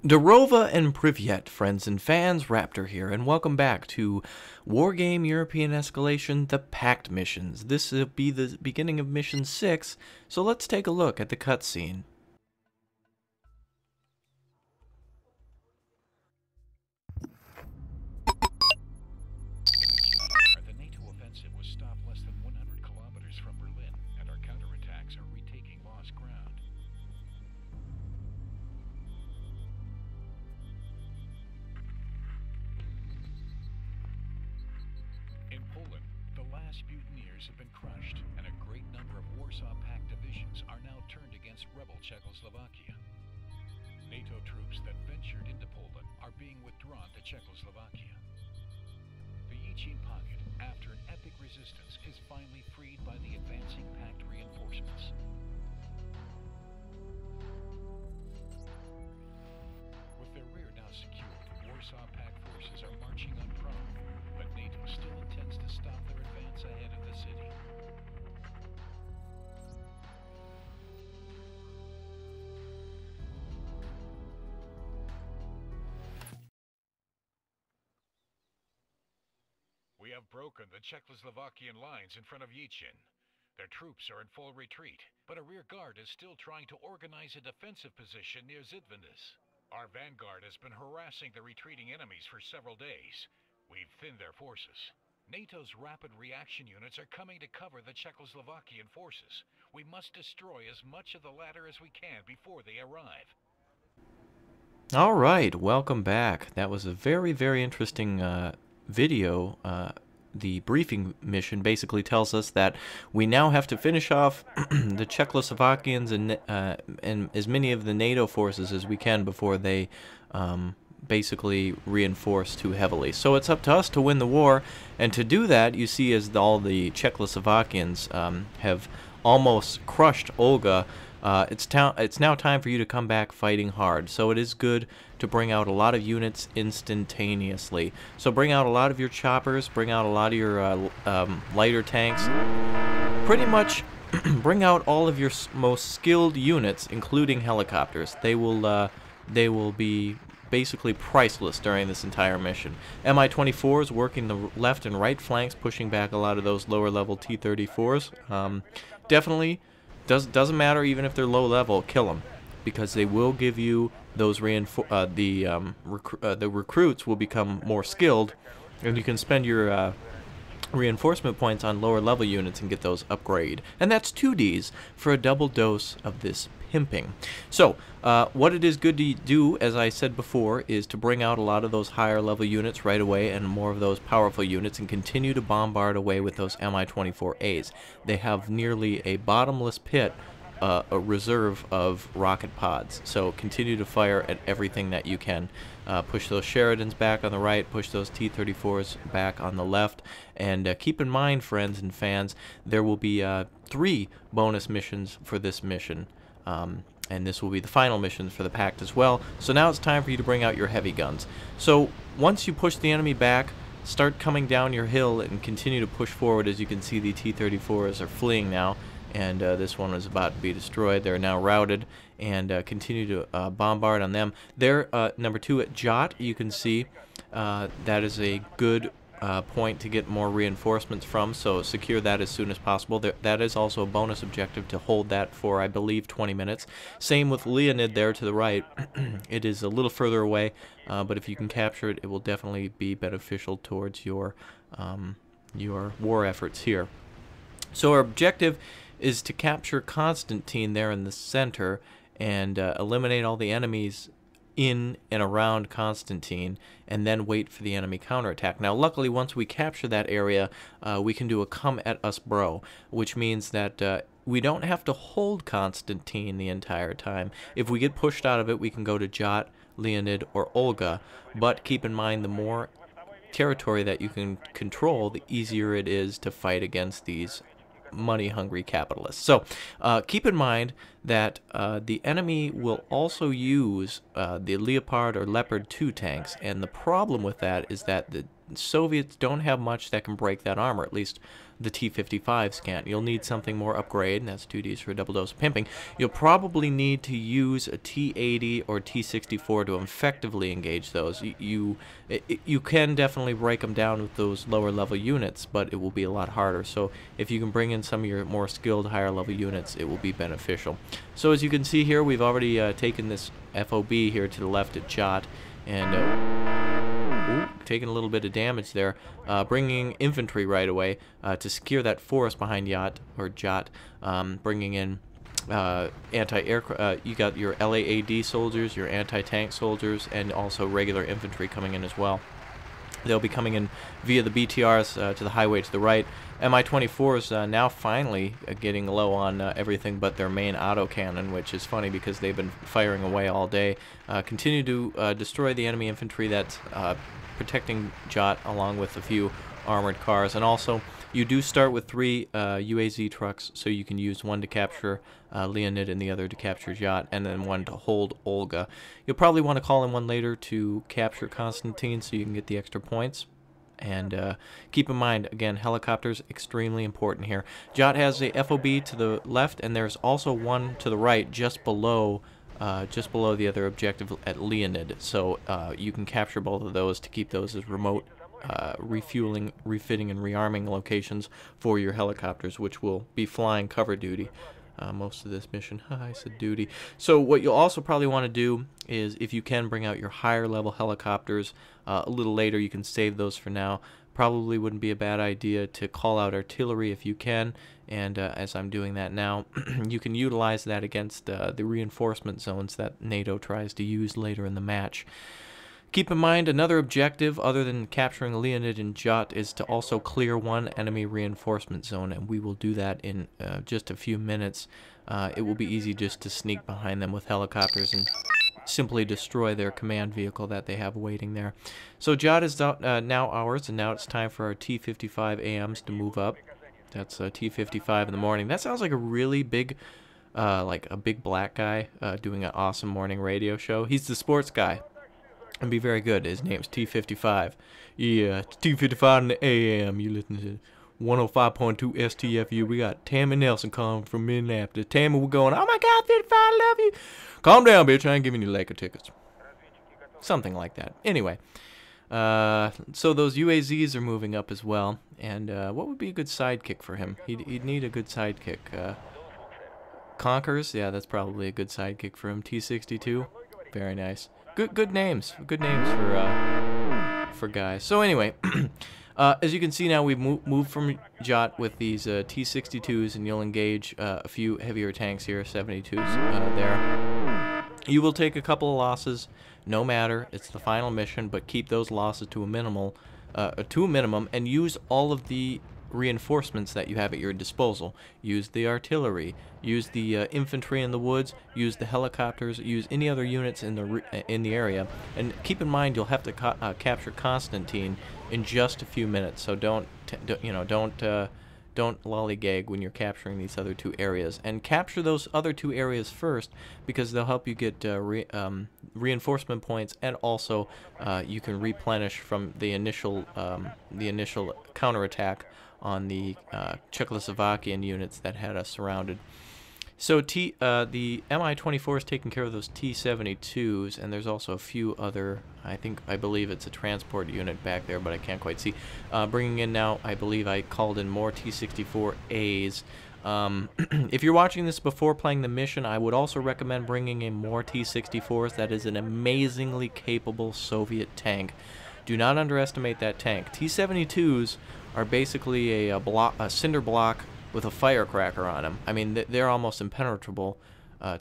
Darova and Privyet, friends and fans, Raptor here, and welcome back to Wargame European Escalation, the PACT missions. This will be the beginning of Mission 6, so let's take a look at the cutscene. The NATO offensive was stopped less than 100 kilometers from Berlin, and our counterattacks are retaking lost ground. In Poland, the last mutineers have been crushed, and a great number of Warsaw Pact divisions are now turned against rebel Czechoslovakia. NATO troops that ventured into Poland are being withdrawn to Czechoslovakia. The Yichin pocket, after an epic resistance, is finally freed by the advancing Pact reinforcements. With their rear now secured, Warsaw Pact forces are marching on Prague, but NATO still intends to stop their advance ahead of the city. We have broken the Czechoslovakian lines in front of Yichin. Their troops are in full retreat, but a rear guard is still trying to organize a defensive position near Zydvendas. Our vanguard has been harassing the retreating enemies for several days. We've thinned their forces. NATO's rapid reaction units are coming to cover the Czechoslovakian forces. We must destroy as much of the latter as we can before they arrive. Alright, welcome back. That was a very, very interesting video. The briefing mission basically tells us that we now have to finish off the Czechoslovakians and as many of the NATO forces as we can before they basically reinforce too heavily. So it's up to us to win the war, and to do that, you see as all the Czechoslovakians have almost crushed Olga. It's now time for you to come back fighting hard. So it is good to bring out a lot of units instantaneously. So bring out a lot of your choppers, bring out a lot of your lighter tanks. Pretty much bring out all of your most skilled units, including helicopters. They will be basically priceless during this entire mission. Mi-24 is working the left and right flanks, pushing back a lot of those lower level T-34s. Definitely. Doesn't matter even if they're low level, kill them, because they will give you those the recruits will become more skilled, and you can spend your reinforcement points on lower level units and get those upgrade. And that's 2Ds for a double dose of this pimping. So what it is good to do, as I said before, is to bring out a lot of those higher level units right away and more of those powerful units, and continue to bombard away with those Mi-24As. They have nearly a bottomless pit, a reserve of rocket pods. So continue to fire at everything that you can. Push those Sheridans back on the right, push those T-34s back on the left, and keep in mind, friends and fans, there will be 3 bonus missions for this mission. And this will be the final mission for the PACT as well. So now it's time for you to bring out your heavy guns. So once you push the enemy back, start coming down your hill and continue to push forward. As you can see, the T-34s are fleeing now, and this one is about to be destroyed. They're now routed, and continue to bombard on them. There, number 2 at Jot, you can see that is a good point to get more reinforcements from, so secure that as soon as possible. That is also a bonus objective to hold that for, I believe, 20 minutes. Same with Leonid there to the right. It is a little further away, but if you can capture it, it will definitely be beneficial towards your war efforts here. So our objective is to capture Constantine there in the center and eliminate all the enemies in and around Constantine, and then wait for the enemy counterattack. Now, luckily, once we capture that area, we can do a come at us bro, which means that we don't have to hold Constantine the entire time. If we get pushed out of it, we can go to Jot, Leonid, or Olga, but keep in mind, the more territory that you can control, the easier it is to fight against these money-hungry capitalists. So keep in mind that the enemy will also use the Leopard or Leopard 2 tanks, and the problem with that is that the Soviets don't have much that can break that armor, at least the T-55s can't. You'll need something more upgrade, and that's 2Ds for a double dose of pimping. You'll probably need to use a T-80 or T-64 to effectively engage those. You can definitely break them down with those lower level units, but it will be a lot harder. So if you can bring in some of your more skilled higher level units, it will be beneficial. So as you can see here, we've already taken this FOB here to the left at Jot, and taking a little bit of damage there, bringing infantry right away to secure that forest behind Jot, bringing in anti-aircraft. You got your LAAD soldiers, your anti-tank soldiers, and also regular infantry coming in as well. They'll be coming in via the BTRs to the highway to the right. Mi-24s now finally getting low on everything but their main autocannon, which is funny because they've been firing away all day. Continue to destroy the enemy infantry that's protecting Jot, along with a few armored cars. And also, you do start with 3 UAZ trucks, so you can use one to capture Leonid and the other to capture Jot, and then one to hold Olga. You'll probably want to call in one later to capture Constantine so you can get the extra points. And keep in mind, again, helicopters extremely important here. Jot has a FOB to the left, and there's also one to the right just below the other objective at Leonid. So you can capture both of those to keep those as remote refueling, refitting, and rearming locations for your helicopters, which will be flying cover duty most of this mission. I said duty. So what you'll also probably want to do is, if you can, bring out your higher level helicopters a little later. You can save those for now. Probably wouldn't be a bad idea to call out artillery if you can, and as I'm doing that now, you can utilize that against the reinforcement zones that NATO tries to use later in the match. Keep in mind, another objective other than capturing Leonid and Jot is to also clear one enemy reinforcement zone, and we will do that in just a few minutes. It will be easy just to sneak behind them with helicopters and simply destroy their command vehicle that they have waiting there. So Jot is now ours, and now it's time for our T-55 AMs to move up. That's T-55 in the morning. That sounds like a really big, like a big black guy doing an awesome morning radio show. He's the sports guy. And be very good. His name's T-55. Yeah, T-55 in the AM. You listen to 105.2 STFU. We got Tammy Nelson calling from Minneapolis. Tammy, we're going, oh my God, 55, I love you. Calm down, bitch. I ain't giving you Laker tickets. Something like that. Anyway, so those UAZs are moving up as well. And what would be a good sidekick for him? He'd need a good sidekick. Conkers? Yeah, that's probably a good sidekick for him. T-62? Very nice. Good names. Good names for guys. So anyway, as you can see now, we've moved from Jot with these T-62s, and you'll engage a few heavier tanks here, 72s there. You will take a couple of losses, no matter. It's the final mission, but keep those losses to a minimum, and use all of the reinforcements that you have at your disposal. Use the artillery, use the infantry in the woods, use the helicopters, use any other units in the area, and keep in mind you'll have to capture Constantine in just a few minutes. So don't lollygag when you're capturing these other 2 areas, and capture those other 2 areas first, because they'll help you get reinforcement points, and also you can replenish from the initial counterattack on the Czechoslovakian units that had us surrounded. So the Mi-24 is taking care of those T-72s, and there's also a few other, I believe it's a transport unit back there, but I can't quite see. Bringing in now, I believe I called in more T-64As. If you're watching this before playing the mission, I would also recommend bringing in more T-64s. That is an amazingly capable Soviet tank. Do not underestimate that tank. T-72s are basically a cinder block with a firecracker on them. I mean, they're almost impenetrable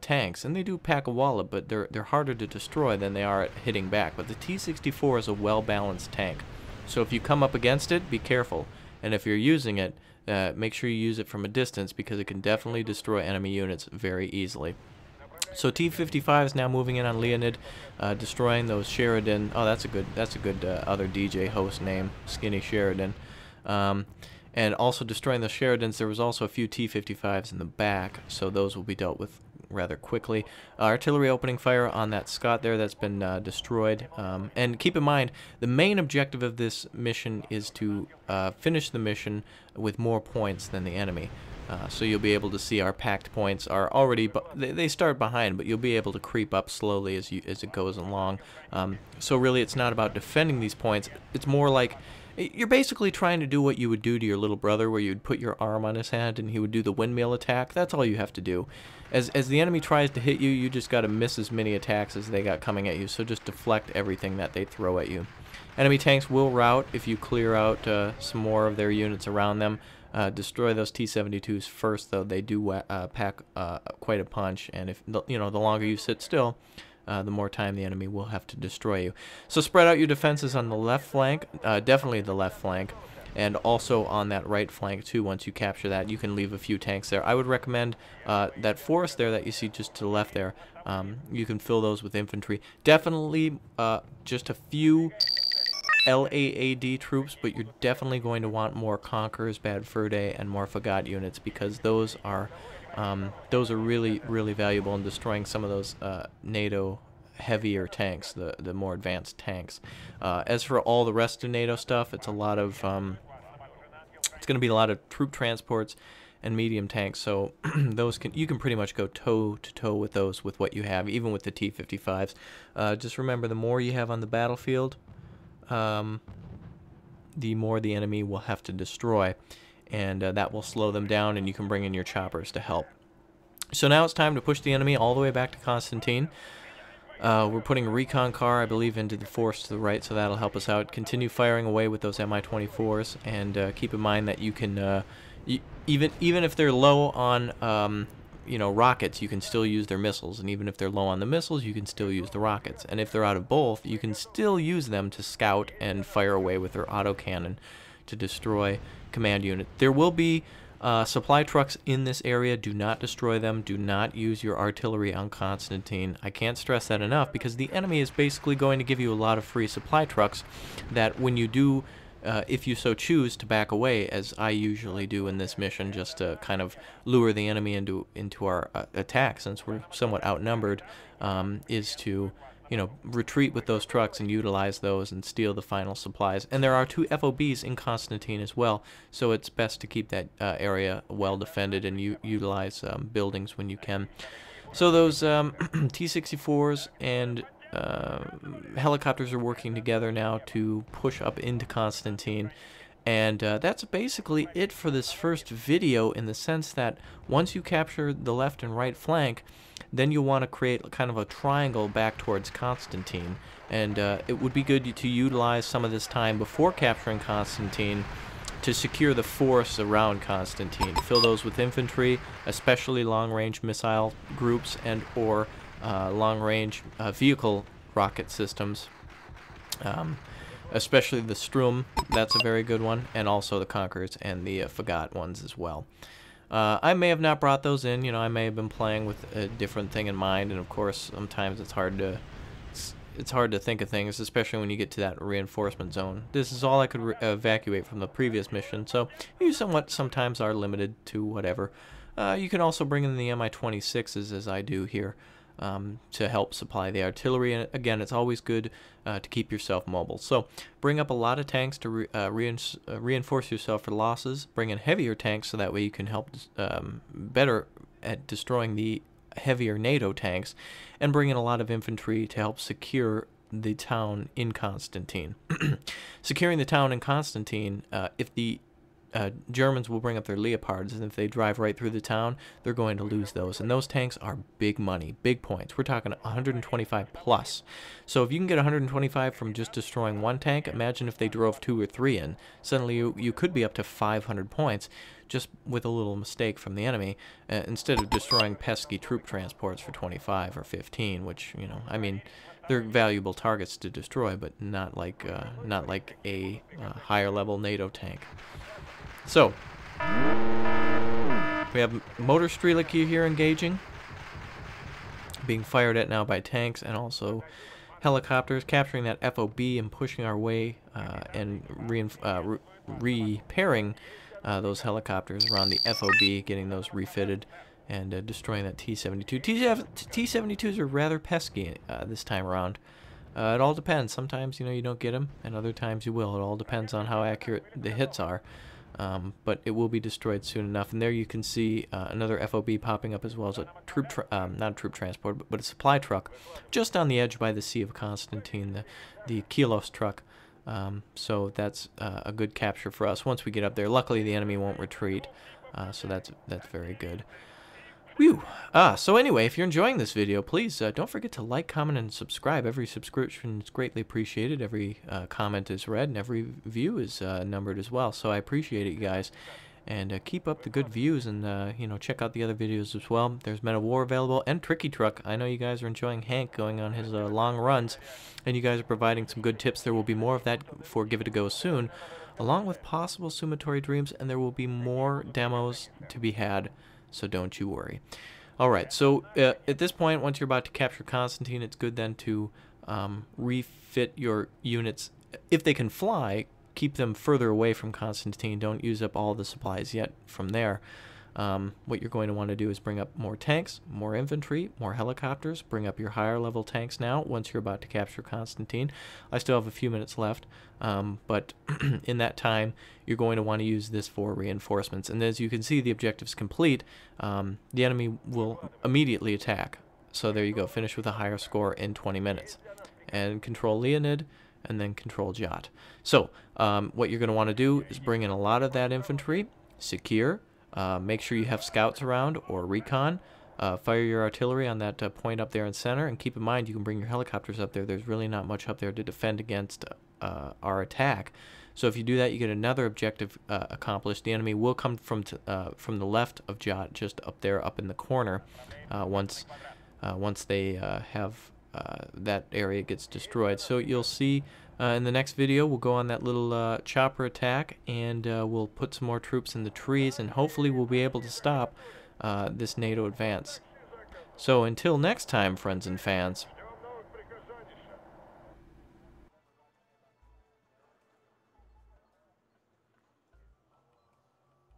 tanks, and they do pack a wallop, but they're harder to destroy than they are at hitting back. But the T-64 is a well-balanced tank, so if you come up against it, be careful. And if you're using it, make sure you use it from a distance, because it can definitely destroy enemy units very easily. So T-55 is now moving in on Leonid, destroying those Sheridan. Oh, that's a good other DJ host name, Skinny Sheridan. And also destroying the Sheridans. There was also a few T-55s in the back, so those will be dealt with rather quickly. Artillery opening fire on that Scott there that's been destroyed. And keep in mind, the main objective of this mission is to finish the mission with more points than the enemy. So you'll be able to see our PACT points are already, they start behind, but you'll be able to creep up slowly as it goes along. So really it's not about defending these points, it's more like you're basically trying to do what you would do to your little brother, where you'd put your arm on his hand and he would do the windmill attack. That's all you have to do. As the enemy tries to hit you, you just got to miss as many attacks as they got coming at you, so just deflect everything that they throw at you. Enemy tanks will rout if you clear out some more of their units around them. Destroy those T-72s first, though. They do pack quite a punch, and if the longer you sit still, the more time the enemy will have to destroy you. So spread out your defenses on the left flank, definitely the left flank, and also on that right flank too. Once you capture that, you can leave a few tanks there. I would recommend that forest there that you see just to the left there. You can fill those with infantry. Definitely just a few LAAD troops, but you're definitely going to want more Conquerors, Bad Fur Day, and more Fagot units, because those are really, really valuable in destroying some of those NATO heavier tanks, the more advanced tanks. As for all the rest of NATO stuff, it's a lot of it's going to be a lot of troop transports and medium tanks. So you can pretty much go toe to toe with those with what you have, even with the T-55s. Just remember, the more you have on the battlefield, the more the enemy will have to destroy, and that will slow them down, and you can bring in your choppers to help. So now it's time to push the enemy all the way back to Constantine. We're putting a recon car, I believe, into the forest to the right, so that'll help us out. Continue firing away with those Mi-24s, and keep in mind that you can, even if they're low on rockets, you can still use their missiles, and even if they're low on the missiles, you can still use the rockets. And if they're out of both, you can still use them to scout and fire away with their autocannon to destroy command unit. There will be supply trucks in this area. Do not destroy them. Do not use your artillery on Constantine. I can't stress that enough, because the enemy is basically going to give you a lot of free supply trucks that when you do, if you so choose, to back away, as I usually do in this mission, just to kind of lure the enemy into our attack, since we're somewhat outnumbered, is to retreat with those trucks and utilize those and steal the final supplies. And there are 2 FOBs in Constantine as well, so it's best to keep that area well defended and utilize buildings when you can. So those T-64s and helicopters are working together now to push up into Constantine, and that's basically it for this first video, in the sense that once you capture the left and right flank, then you'll want to create kind of a triangle back towards Constantine, and it would be good to utilize some of this time before capturing Constantine to secure the forests around Constantine. Fill those with infantry, especially long-range missile groups and or long-range vehicle rocket systems, especially the Strum. That's a very good one, and also the Conquerors and the Fagot ones as well. I may have not brought those in. I may have been playing with a different thing in mind, and of course sometimes it's hard to think of things, especially when you get to that reinforcement zone. This is all I could evacuate from the previous mission, so you sometimes are limited to whatever. You can also bring in the Mi-26s, as I do here, to help supply the artillery. And again, it's always good to keep yourself mobile. So bring up a lot of tanks to reinforce yourself for losses. Bring in heavier tanks so that way you can help better at destroying the heavier NATO tanks, and bring in a lot of infantry to help secure the town in Constantine. Securing the town in Constantine, if the Germans will bring up their Leopards, and if they drive right through the town, they're going to lose those. And those tanks are big money, big points. We're talking 125 plus. So if you can get 125 from just destroying one tank, imagine if they drove 2 or 3 in. Suddenly you could be up to 500 points just with a little mistake from the enemy, instead of destroying pesky troop transports for 25 or 15, which, I mean, they're valuable targets to destroy, but not like a higher level NATO tank. So, we have Motor Strelicky here engaging, being fired at now by tanks and also helicopters, capturing that FOB and pushing our way and repairing those helicopters around the FOB, getting those refitted and destroying that T-72. T-72s are rather pesky this time around. It all depends. Sometimes, you know, you don't get them, and other times you will. It all depends on how accurate the hits are. But it will be destroyed soon enough. And there you can see another FOB popping up, as well as a not a troop transport, but a supply truck just on the edge by the Sea of Constantine, the Kilos truck. So that's a good capture for us once we get up there. Luckily, the enemy won't retreat, so that's very good. Whew. So anyway, if you're enjoying this video, please don't forget to like, comment, and subscribe. Every subscription is greatly appreciated. Every comment is read, and every view is numbered as well. So I appreciate it, you guys. And keep up the good views, and you know, check out the other videos as well. There's Men of War available, and Tricky Truck. I know you guys are enjoying Hank going on his long runs, and you guys are providing some good tips. There will be more of that for Give It a Go soon, along with possible Sumatory Dreams, and there will be more demos to be had. So don't you worry. Alright, so at this point, once you're about to capture Constantine, it's good then to refit your units. If they can fly, keep them further away from Constantine. Don't use up all the supplies yet from there. What you're going to want to do is bring up more tanks, more infantry, more helicopters. Bring up your higher level tanks now once you're about to capture Constantine. I still have a few minutes left, but in that time you're going to want to use this for reinforcements. And as you can see, the objective's complete. The enemy will immediately attack. So there you go, finish with a higher score in 20 minutes. And control Leonid, and then control Jot. So what you're going to want to do is bring in a lot of that infantry, secure. Make sure you have scouts around or recon. Fire your artillery on that point up there in center, and keep in mind you can bring your helicopters up there. There's really not much up there to defend against our attack. So if you do that, you get another objective accomplished. The enemy will come from the left of Jot, just up there, up in the corner. Once they have that area gets destroyed. So you'll see in the next video we'll go on that little chopper attack, and we'll put some more troops in the trees, and hopefully we'll be able to stop this NATO advance. So until next time, friends and fans,